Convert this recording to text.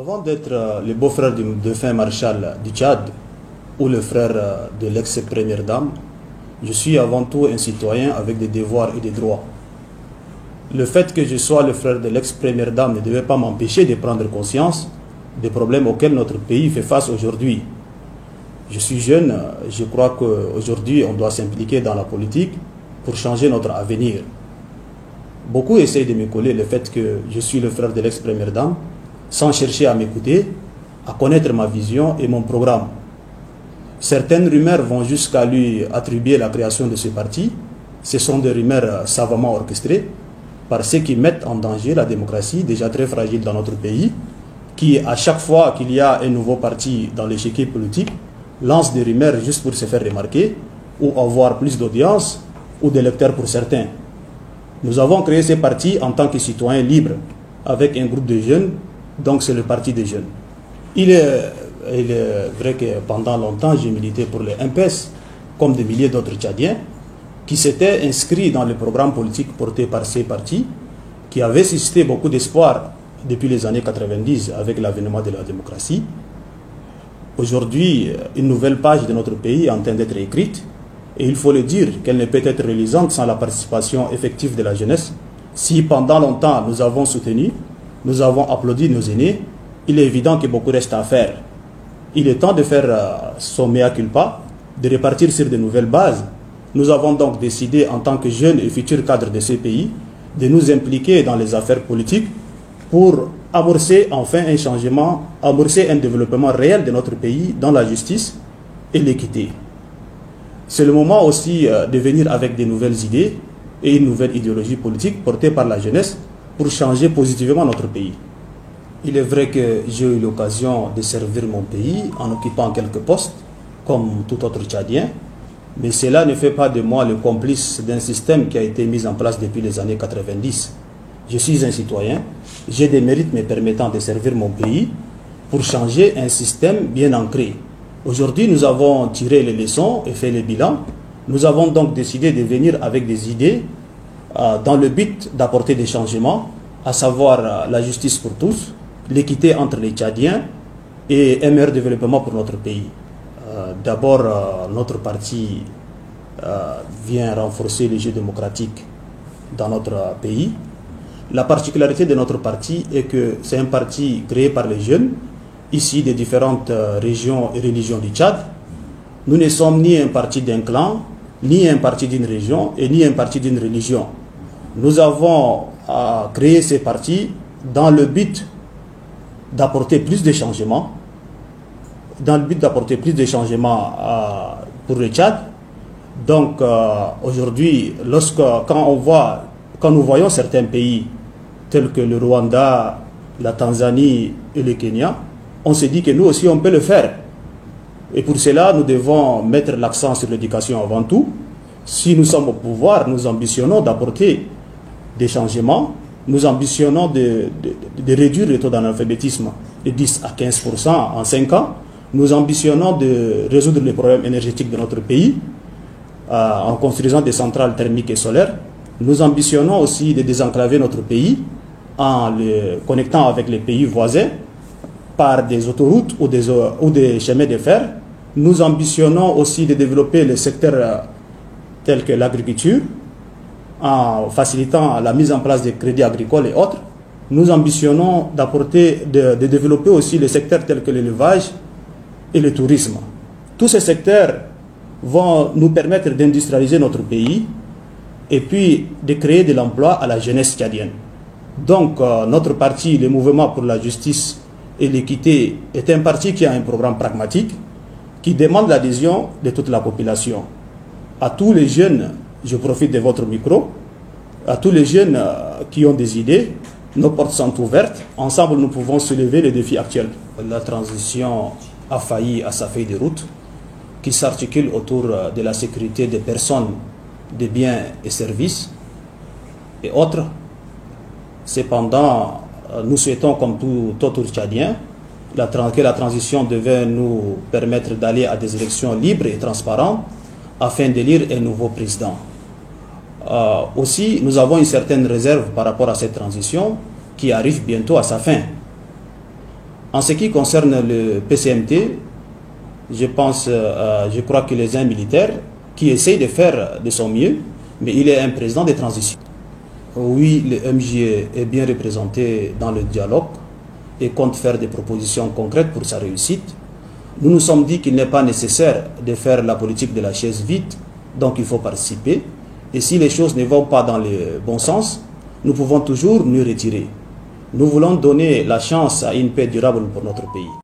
Avant d'être le beau-frère du défunt maréchal du Tchad ou le frère de l'ex-première dame, je suis avant tout un citoyen avec des devoirs et des droits. Le fait que je sois le frère de l'ex-première dame ne devait pas m'empêcher de prendre conscience des problèmes auxquels notre pays fait face aujourd'hui. Je suis jeune, je crois qu'aujourd'hui on doit s'impliquer dans la politique pour changer notre avenir. Beaucoup essayent de me coller le fait que je suis le frère de l'ex-première dame sans chercher à m'écouter, à connaître ma vision et mon programme. Certaines rumeurs vont jusqu'à lui attribuer la création de ce parti. Ce sont des rumeurs savamment orchestrées par ceux qui mettent en danger la démocratie, déjà très fragile dans notre pays, qui, à chaque fois qu'il y a un nouveau parti dans l'échiquier politique, lance des rumeurs juste pour se faire remarquer ou avoir plus d'audience ou d'électeurs pour certains. Nous avons créé ce parti en tant que citoyens libres, avec un groupe de jeunes, donc c'est le parti des jeunes. Il est vrai que pendant longtemps, j'ai milité pour le MPS, comme des milliers d'autres Tchadiens, qui s'étaient inscrits dans le programme politique porté par ces partis, qui avaient suscité beaucoup d'espoir depuis les années 90 avec l'avènement de la démocratie. Aujourd'hui, une nouvelle page de notre pays est en train d'être écrite, et il faut le dire qu'elle ne peut être réalisante sans la participation effective de la jeunesse. Si pendant longtemps nous avons soutenu, nous avons applaudi nos aînés, il est évident que beaucoup reste à faire. Il est temps de faire son mea culpa, de repartir sur de nouvelles bases. Nous avons donc décidé, en tant que jeunes et futurs cadres de ce pays, de nous impliquer dans les affaires politiques pour amorcer enfin un changement, amorcer un développement réel de notre pays dans la justice et l'équité. C'est le moment aussi de venir avec de nouvelles idées et une nouvelle idéologie politique portée par la jeunesse pour changer positivement notre pays. Il est vrai que j'ai eu l'occasion de servir mon pays en occupant quelques postes, comme tout autre Tchadien, mais cela ne fait pas de moi le complice d'un système qui a été mis en place depuis les années 90. Je suis un citoyen, j'ai des mérites me permettant de servir mon pays pour changer un système bien ancré. Aujourd'hui, nous avons tiré les leçons et fait le bilan. Nous avons donc décidé de venir avec des idées dans le but d'apporter des changements, à savoir la justice pour tous, l'équité entre les Tchadiens et un meilleur développement pour notre pays. D'abord, notre parti vient renforcer le jeu démocratique dans notre pays. La particularité de notre parti est que c'est un parti créé par les jeunes, ici des différentes régions et religions du Tchad. Nous ne sommes ni un parti d'un clan, ni un parti d'une région, et ni un parti d'une religion. Nous avons créé ces partis dans le but d'apporter plus de changements, pour le Tchad. Donc aujourd'hui, quand nous voyons certains pays tels que le Rwanda, la Tanzanie et le Kenya, on se dit que nous aussi on peut le faire. Et pour cela, nous devons mettre l'accent sur l'éducation avant tout. Si nous sommes au pouvoir, nous ambitionnons d'apporter des changements. Nous ambitionnons de réduire le taux d'analphabétisme de 10 à 15% en 5 ans. Nous ambitionnons de résoudre les problèmes énergétiques de notre pays en construisant des centrales thermiques et solaires. Nous ambitionnons aussi de désenclaver notre pays en le connectant avec les pays voisins par des autoroutes ou des chemins de fer. Nous ambitionnons aussi de développer les secteurs tels que l'agriculture, en facilitant la mise en place des crédits agricoles et autres. Nous ambitionnons de développer aussi les secteurs tels que l'élevage et le tourisme. Tous ces secteurs vont nous permettre d'industrialiser notre pays et puis de créer de l'emploi à la jeunesse tchadienne. Donc notre parti, le Mouvement pour la justice et l'équité, est un parti qui a un programme pragmatique qui demande l'adhésion de toute la population. À tous les jeunes, je profite de votre micro, à tous les jeunes qui ont des idées, nos portes sont ouvertes. Ensemble, nous pouvons soulever les défis actuels. La transition a failli à sa feuille de route qui s'articule autour de la sécurité des personnes, des biens et services et autres. Cependant, nous souhaitons, comme tout autre Tchadien, que la transition devait nous permettre d'aller à des élections libres et transparentes afin d'élire un nouveau président. Aussi, nous avons une certaine réserve par rapport à cette transition qui arrive bientôt à sa fin. En ce qui concerne le PCMT, je crois qu'il est un militaire qui essaye de faire de son mieux, mais il est un président de transition. Oui, le MJ est bien représenté dans le dialogue et compte faire des propositions concrètes pour sa réussite. Nous nous sommes dit qu'il n'est pas nécessaire de faire la politique de la chaise vide, donc il faut participer. Et si les choses ne vont pas dans le bon sens, nous pouvons toujours nous retirer. Nous voulons donner la chance à une paix durable pour notre pays.